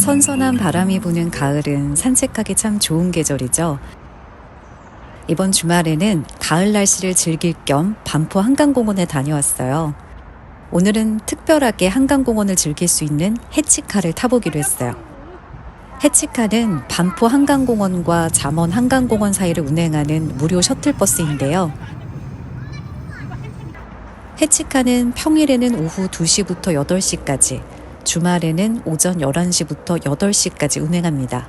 선선한 바람이 부는 가을은 산책하기 참 좋은 계절이죠. 이번 주말에는 가을 날씨를 즐길 겸 반포 한강공원에 다녀왔어요. 오늘은 특별하게 한강공원을 즐길 수 있는 해치카를 타보기로 했어요. 해치카는 반포 한강공원과 잠원 한강공원 사이를 운행하는 무료 셔틀버스인데요. 해치카는 평일에는 오후 2시부터 8시까지, 주말에는 오전 11시부터 8시까지 운행합니다.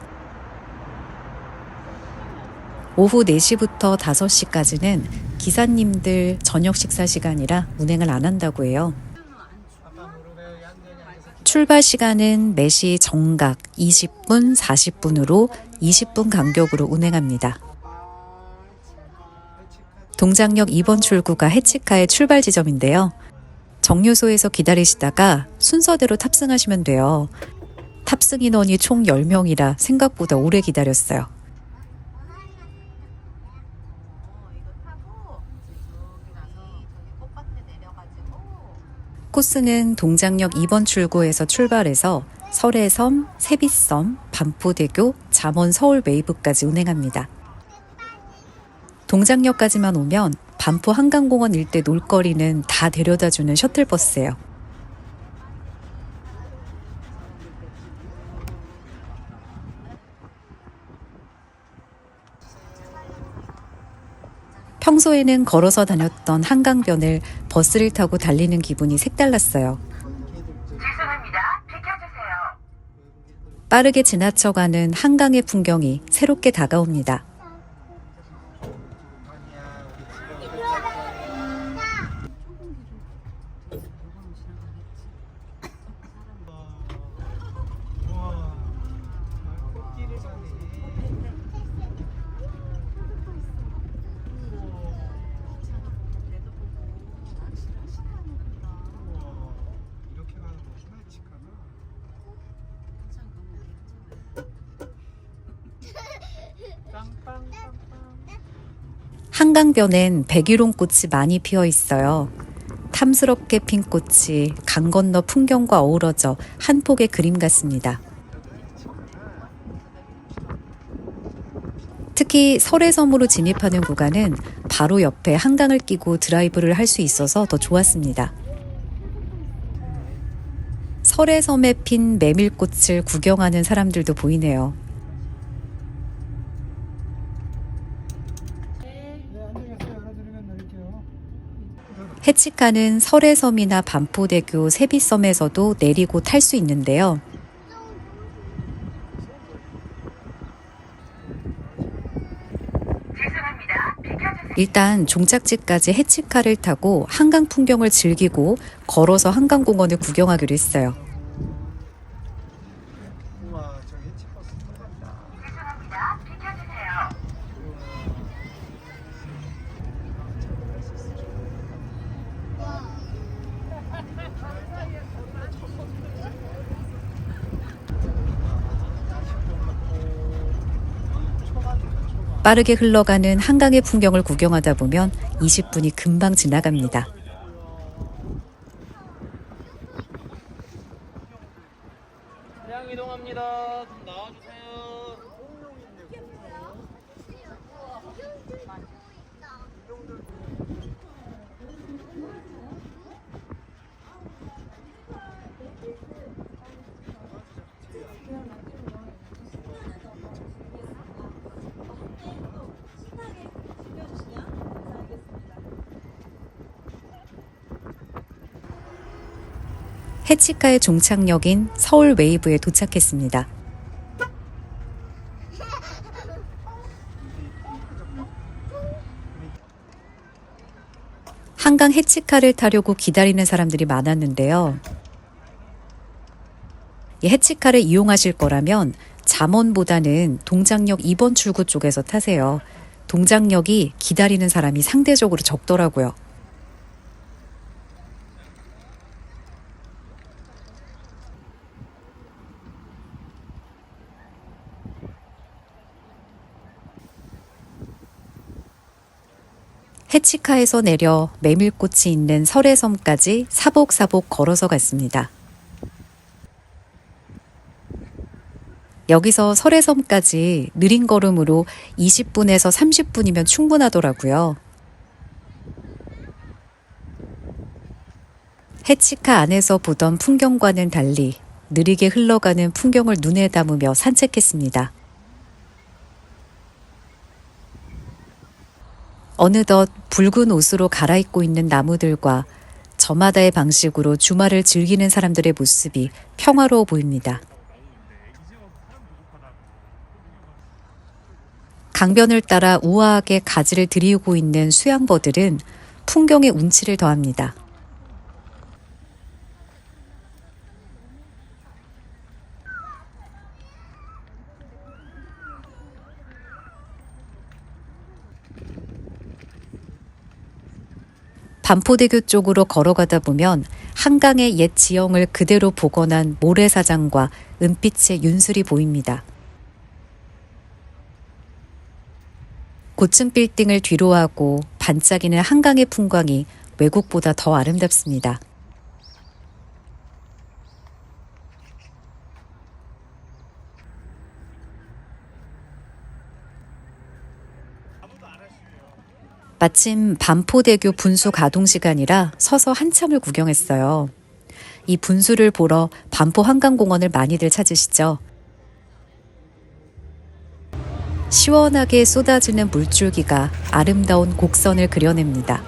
오후 4시부터 5시까지는 기사님들 저녁 식사 시간이라 운행을 안 한다고 해요. 출발 시간은 매시 정각 20분, 40분으로 20분 간격으로 운행합니다. 동작역 2번 출구가 해치카의 출발 지점인데요. 정류소에서 기다리시다가 순서대로 탑승하시면 돼요. 탑승 인원이 총 10명이라 생각보다 오래 기다렸어요. 코스는 동작역 2번 출구에서 출발해서 설해섬, 세빛섬, 반포대교, 잠원 서울 웨이브까지 운행합니다. 동작역까지만 오면 반포 한강공원 일대 놀거리는 다 데려다주는 셔틀버스예요. 평소에는 걸어서 다녔던 한강변을 버스를 타고 달리는 기분이 색달랐어요. 죄송합니다. 비켜주세요. 빠르게 지나쳐가는 한강의 풍경이 새롭게 다가옵니다. 한강변엔 백일홍꽃이 많이 피어 있어요. 탐스럽게 핀 꽃이 강 건너 풍경과 어우러져 한 폭의 그림 같습니다. 특히 설해섬으로 진입하는 구간은 바로 옆에 한강을 끼고 드라이브를 할 수 있어서 더 좋았습니다. 설해섬에 핀 메밀꽃을 구경하는 사람들도 보이네요. 해치카는 설해섬이나 반포대교, 세빛섬에서도 내리고 탈 수 있는데요. 죄송합니다. 비켜주세요. 일단 종착지까지 해치카를 타고 한강 풍경을 즐기고 걸어서 한강공원을 구경하기로 했어요. 죄송합니다. 비켜주세요. 빠르게 흘러가는 한강의 풍경을 구경하다 보면 20분이 금방 지나갑니다. 차량 이동합니다. 좀 나와주세요. 해치카의 종착역인 서울 웨이브에 도착했습니다. 한강 해치카를 타려고 기다리는 사람들이 많았는데요. 이 해치카를 이용하실 거라면 잠원보다는 동작역 2번 출구 쪽에서 타세요. 동작역이 기다리는 사람이 상대적으로 적더라고요. 해치카에서 내려 메밀꽃이 있는 설해섬까지 사복사복 걸어서 갔습니다. 여기서 설해섬까지 느린 걸음으로 20분에서 30분이면 충분하더라고요. 해치카 안에서 보던 풍경과는 달리 느리게 흘러가는 풍경을 눈에 담으며 산책했습니다. 어느덧 붉은 옷으로 갈아입고 있는 나무들과 저마다의 방식으로 주말을 즐기는 사람들의 모습이 평화로워 보입니다. 강변을 따라 우아하게 가지를 들이우고 있는 수양버들은 풍경의 운치를 더합니다. 반포대교 쪽으로 걸어가다 보면 한강의 옛 지형을 그대로 복원한 모래사장과 은빛의 윤술이 보입니다. 고층 빌딩을 뒤로하고 반짝이는 한강의 풍광이 외국보다 더 아름답습니다. 마침 반포대교 분수 가동 시간이라 서서 한참을 구경했어요. 이 분수를 보러 반포 한강공원을 많이들 찾으시죠. 시원하게 쏟아지는 물줄기가 아름다운 곡선을 그려냅니다.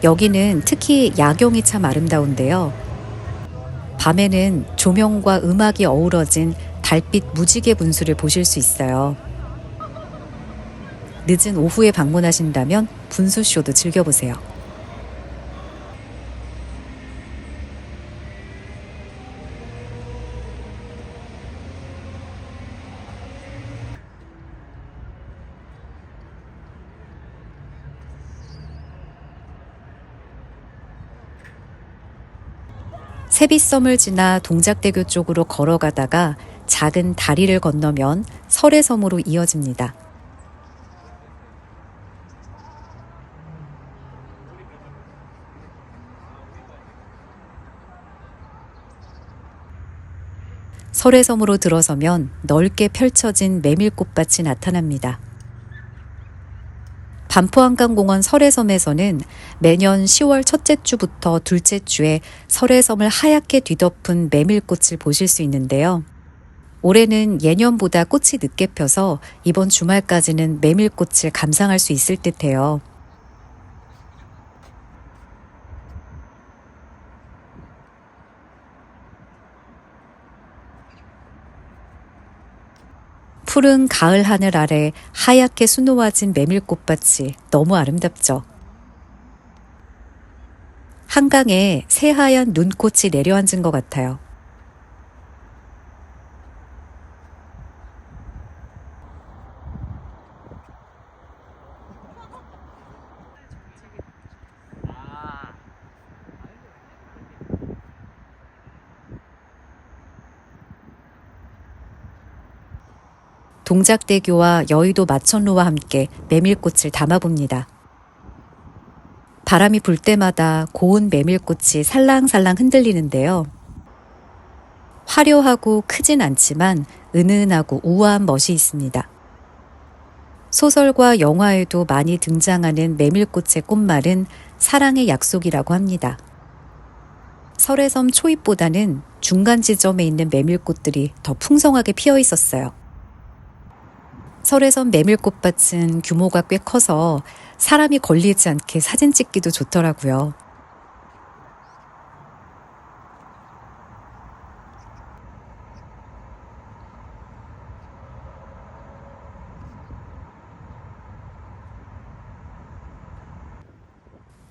여기는 특히 야경이 참 아름다운데요. 밤에는 조명과 음악이 어우러진 달빛 무지개 분수를 보실 수 있어요. 늦은 오후에 방문하신다면 분수쇼도 즐겨보세요. 세빛섬을 지나 동작대교 쪽으로 걸어가다가 작은 다리를 건너면 설해섬으로 이어집니다. 설해섬으로 들어서면 넓게 펼쳐진 메밀꽃밭이 나타납니다. 반포한강공원 설해섬에서는 매년 10월 첫째 주부터 둘째 주에 설해섬을 하얗게 뒤덮은 메밀꽃을 보실 수 있는데요. 올해는 예년보다 꽃이 늦게 펴서 이번 주말까지는 메밀꽃을 감상할 수 있을 듯해요. 푸른 가을 하늘 아래 하얗게 수놓아진 메밀꽃밭이 너무 아름답죠. 한강에 새하얀 눈꽃이 내려앉은 것 같아요. 동작대교와 여의도 마천루와 함께 메밀꽃을 담아봅니다. 바람이 불 때마다 고운 메밀꽃이 살랑살랑 흔들리는데요. 화려하고 크진 않지만 은은하고 우아한 멋이 있습니다. 소설과 영화에도 많이 등장하는 메밀꽃의 꽃말은 사랑의 약속이라고 합니다. 설해섬 초입보다는 중간 지점에 있는 메밀꽃들이 더 풍성하게 피어 있었어요. 설해섬 메밀꽃밭은 규모가 꽤 커서 사람이 걸리지 않게 사진 찍기도 좋더라고요.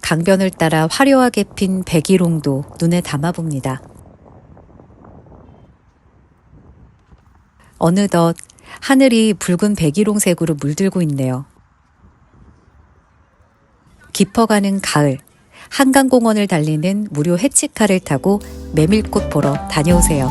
강변을 따라 화려하게 핀 백일홍도 눈에 담아봅니다. 어느덧 하늘이 붉은 백일홍색으로 물들고 있네요. 깊어가는 가을, 한강공원을 달리는 무료 해치카를 타고 메밀꽃 보러 다녀오세요.